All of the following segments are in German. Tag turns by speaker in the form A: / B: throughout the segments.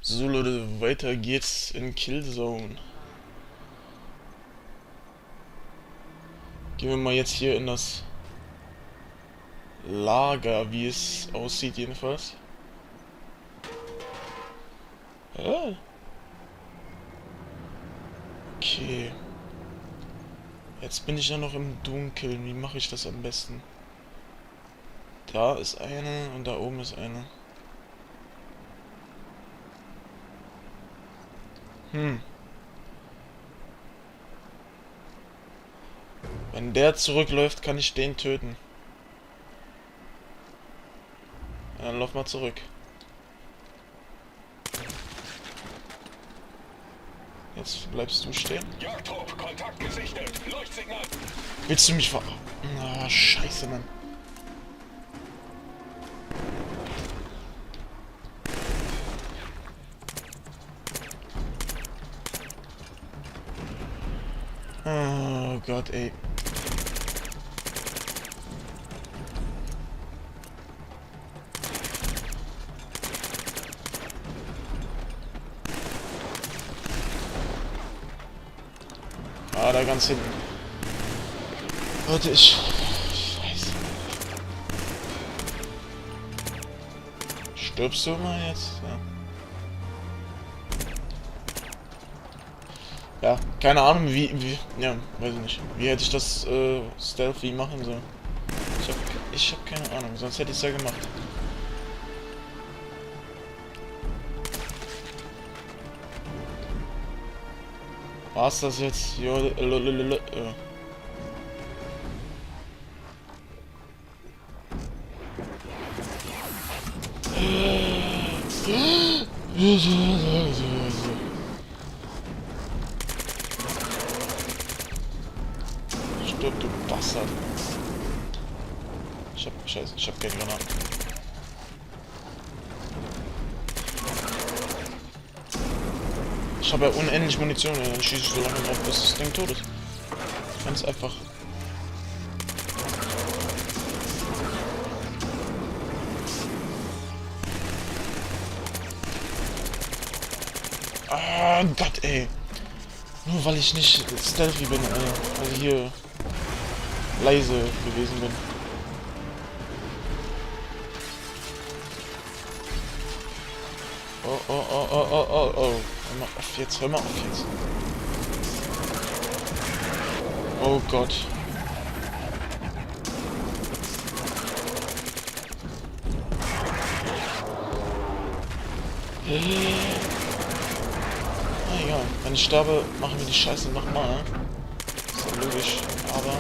A: So Leute, weiter geht's in Killzone. Gehen wir mal jetzt hier in das Lager, wie es aussieht jedenfalls. Ah, okay. Jetzt bin ich ja noch im Dunkeln. Wie mache ich das am besten? Da ist eine und da oben ist eine. Hm. Wenn der zurückläuft, kann ich den töten. Ja, dann lauf mal zurück. Jetzt bleibst du stehen.
B: Jagdtrupp, Kontakt gesichtet. Leuchtsignal.
A: Willst du mich ver... Ah, scheiße, Mann. Oh Gott, ey. Ah, da ganz hinten. Warte, Scheiße. Stirbst du mal jetzt? Ja. Ja, keine Ahnung, ja, weiß ich nicht. Wie hätte ich das, stealthy machen sollen? Ich hab, ich hab keine Ahnung, sonst hätte ich es ja gemacht. War's das jetzt? Jo, Stirb, du Bastard. Scheiße, ich hab keine Granaten. Ich habe ja unendlich Munition, ja, dann schieße ich so lange drauf, bis das Ding tot ist. Ganz einfach. Ah, Gott, ey. Nur weil ich nicht stealthy bin, also hier leise gewesen bin. Oh, oh, oh, oh, oh, oh, oh. Hör mal auf jetzt, hör mal auf jetzt. Oh Gott. Na egal, wenn ich sterbe, machen wir die Scheiße nochmal. Ist ja logisch, aber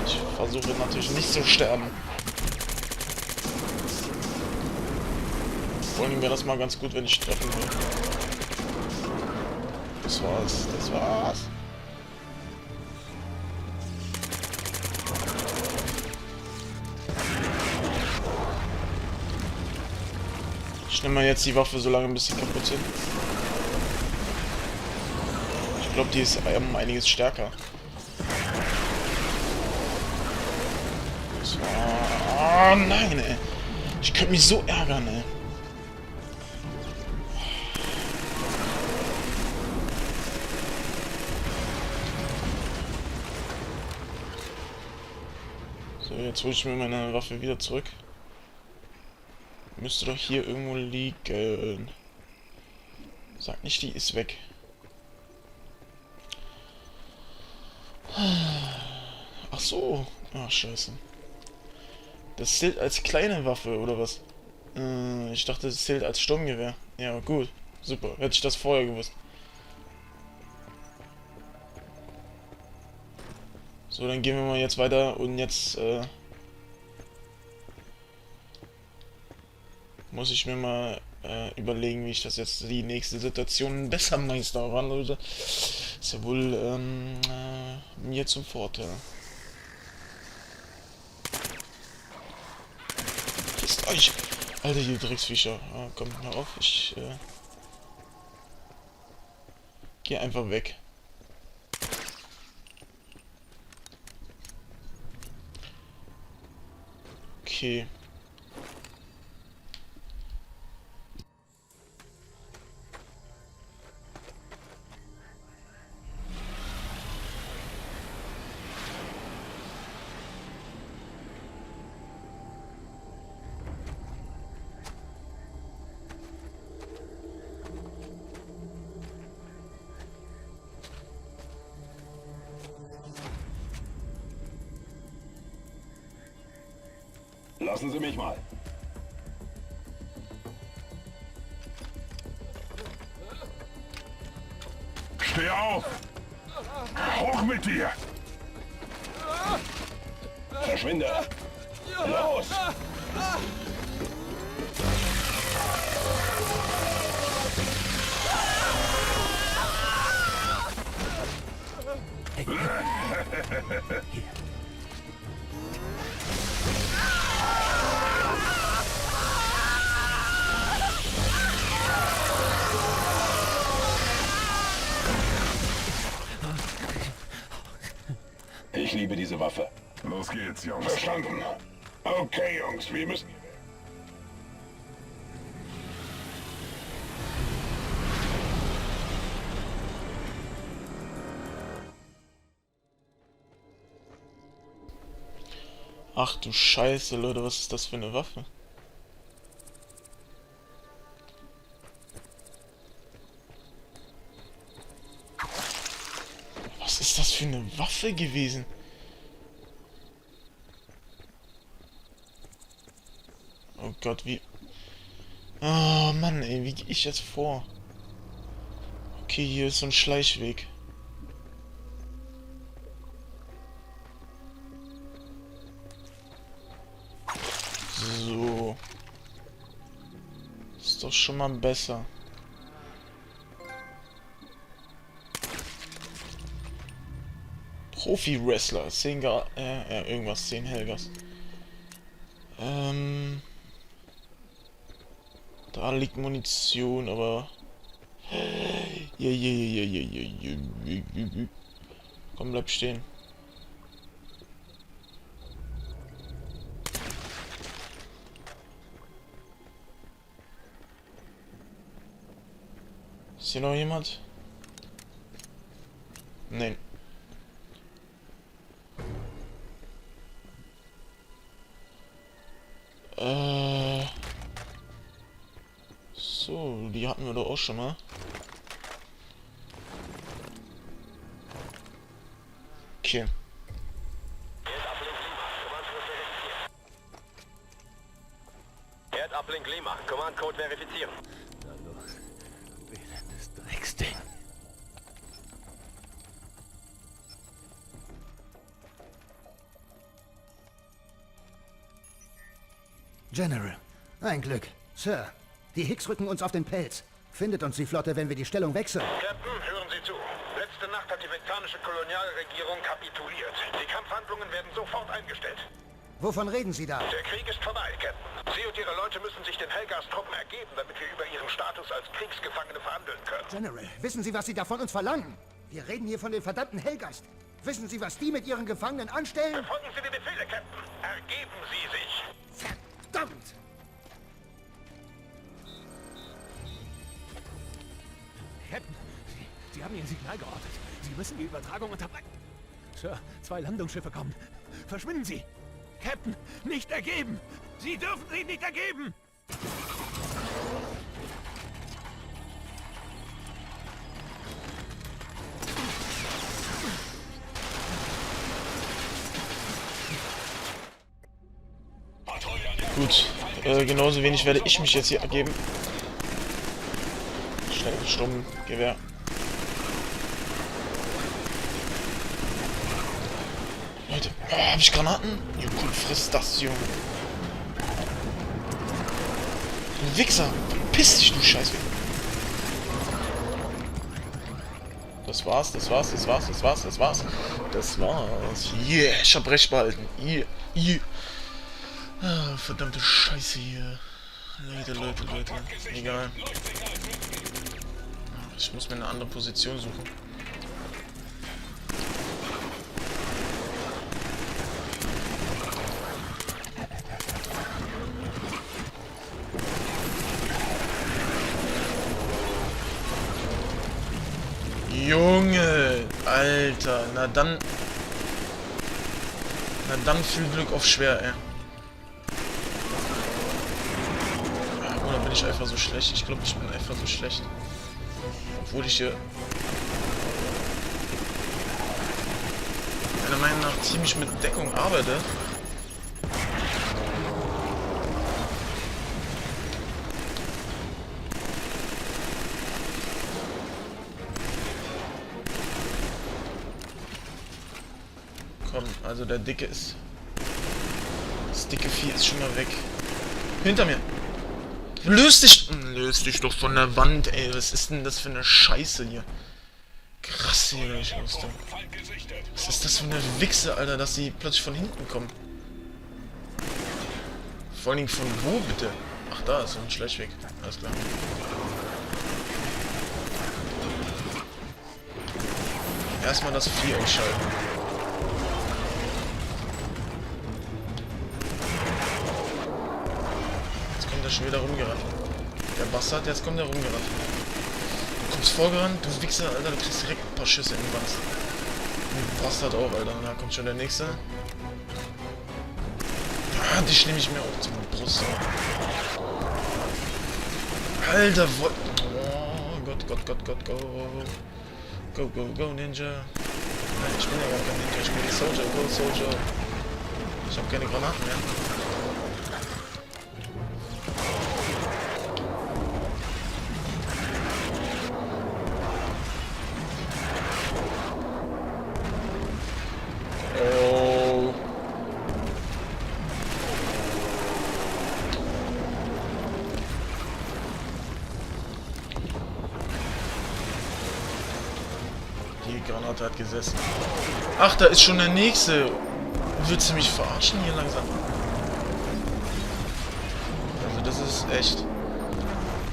A: ich versuche natürlich nicht zu sterben. Vor allem wäre das mal ganz gut, wenn ich treffen will. Das war's, das war's. Ich nehme mal jetzt die Waffe so lange, bis sie kaputt sind. Ich glaube, die ist einiges stärker. Das war... Oh nein, ey. Ich könnte mich so ärgern, ey. So, jetzt hole ich mir meine Waffe wieder zurück. Müsste doch hier irgendwo liegen. Sag nicht, die ist weg. Ach so. Ach, scheiße. Das zählt als kleine Waffe, oder was? Ich dachte, das zählt als Sturmgewehr. Ja, gut. Super. Hätte ich das vorher gewusst. So, dann gehen wir mal jetzt weiter und jetzt, muss ich mir mal überlegen, wie ich das jetzt die nächste Situation besser meistere. Leute. Ist ja wohl mir zum Vorteil. Ist euch! Alter, ihr Drecksviecher. Ah, komm, hör auf. Ich geh einfach weg. Okay.
B: Lassen Sie mich mal. Steh auf! Hoch mit dir! Verschwinde! Los! Ich liebe diese Waffe.
C: Los geht's, Jungs.
B: Verstanden. Okay, Jungs, wir müssen...
A: Ach du Scheiße, Leute, was ist das für eine Waffe? Was ist das für eine Waffe gewesen? Oh Gott, wie... Oh Mann, ey, wie gehe ich jetzt vor? Okay, hier ist so ein Schleichweg. So. Ist doch schon mal besser. Profi-Wrestler. 10 irgendwas. 10 Helgas. Da liegt Munition, aber... Komm, bleib stehen. Ist hier noch jemand? Nein. So, die hatten wir doch auch schon mal. Okay.
D: Erdablink Lima, Command-Code verifizieren.
E: Na los, wählendes Drecksding.
F: General, ein Glück. Sir, die Hicks rücken uns auf den Pelz. Findet uns die Flotte, wenn wir die Stellung wechseln.
D: Captain, hören Sie zu. Letzte Nacht hat die vektanische Kolonialregierung kapituliert. Die Kampfhandlungen werden sofort eingestellt.
F: Wovon reden Sie da?
D: Der Krieg ist vorbei, Captain. Sie und Ihre Leute müssen sich den Helgas-Truppen ergeben, damit wir über Ihren Status als Kriegsgefangene verhandeln können.
F: General, wissen Sie, was Sie da von uns verlangen? Wir reden hier von den verdammten Helgast. Wissen Sie, was die mit ihren Gefangenen anstellen?
D: Befolgen Sie die Befehle, Captain. Ergeben Sie sich.
F: Verdammt!
E: Captain, Sie haben Ihr Signal geortet. Sie müssen die Übertragung unterbrechen. Sir, 2 Landungsschiffe kommen. Verschwinden Sie! Captain, nicht ergeben! Sie dürfen sich nicht ergeben!
A: Gut, genauso wenig werde ich mich jetzt hier ergeben. Schnell, Sturmgewehr. Leute, hab ich Granaten? Ja gut, friss das, Junge. Du Wichser, verpiss dich, du Scheiße. Das war's. Yeah, ich hab recht behalten. Yeah. Ah, verdammte Scheiße hier. Leute. Egal. Ich muss mir eine andere Position suchen. Junge, Alter, na dann viel Glück auf schwer, ey. Oder bin ich einfach so schlecht? Ich glaube, ich bin einfach so schlecht. Obwohl ich hier meiner Meinung nach ziemlich mit Deckung arbeite. Komm, also der Dicke ist... Das dicke Vieh ist schon mal weg. Hinter mir! Löst dich doch von der Wand, ey. Was ist denn das für eine Scheiße hier? Krass, hier, ich wusste.
B: Feind gesichtet.
A: Was ist das für eine Wichse, Alter, dass sie plötzlich von hinten kommen? Vor allen Dingen von wo, bitte? Ach, da ist so ein Schleichweg. Alles klar. Erstmal das Vieh ausschalten. Jetzt kommt er schon wieder rumgerannt. Der Bastard, jetzt kommt er rumgerannt. Du kommst vorgerannt, du Wichser, Alter, du kriegst direkt ein paar Schüsse in den Wanst. Du Bastard auch, Alter. Da kommt schon der nächste. Ah, dich nehme ich mir auch zum Brust. Alter, wo... Oh Gott, Gott, Gott, Gott, go. Go, go, go, Ninja. Nein, ich bin ja gar kein Ninja, ich bin die Soldier, go, Soldier. Ich habe keine Granaten mehr. Oh. Die Granate hat gesessen. Ach, da ist schon der nächste. Willst du mich verarschen hier langsam? Also das ist echt...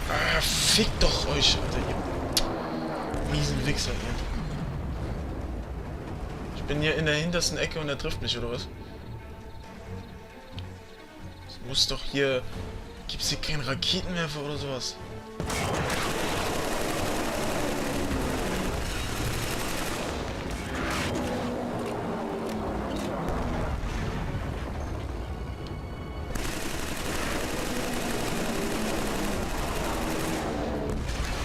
A: Ah, fickt doch euch, Alter, ihr miesen Wichser hier. Ich bin hier in der hintersten Ecke und er trifft mich, oder was? Es muss doch hier... Gibt's hier keinen Raketenwerfer oder sowas?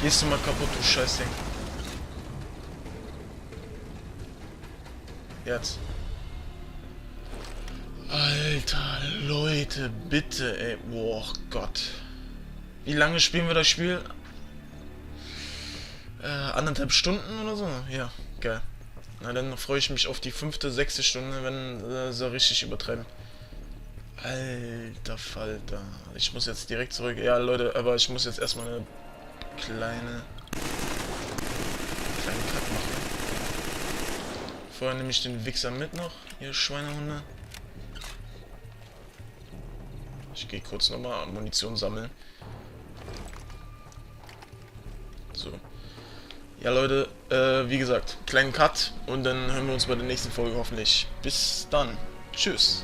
A: Gehst du mal kaputt, du Scheißding. Jetzt. Alter, Leute, bitte, ey. Boah, Gott. Wie lange spielen wir das Spiel? 1,5 Stunden oder so? Ja, geil. Na, dann freue ich mich auf die 5., 6. Stunde, wenn sie richtig übertreiben. Alter Falter. Ich muss jetzt direkt zurück. Ja, Leute, aber ich muss jetzt erstmal eine kleinen Cut machen. Vorher nehme ich den Wichser mit noch, ihr Schweinehunde. Ich gehe kurz nochmal Munition sammeln. So. Ja, Leute, wie gesagt, kleinen Cut und dann hören wir uns bei der nächsten Folge hoffentlich. Bis dann. Tschüss.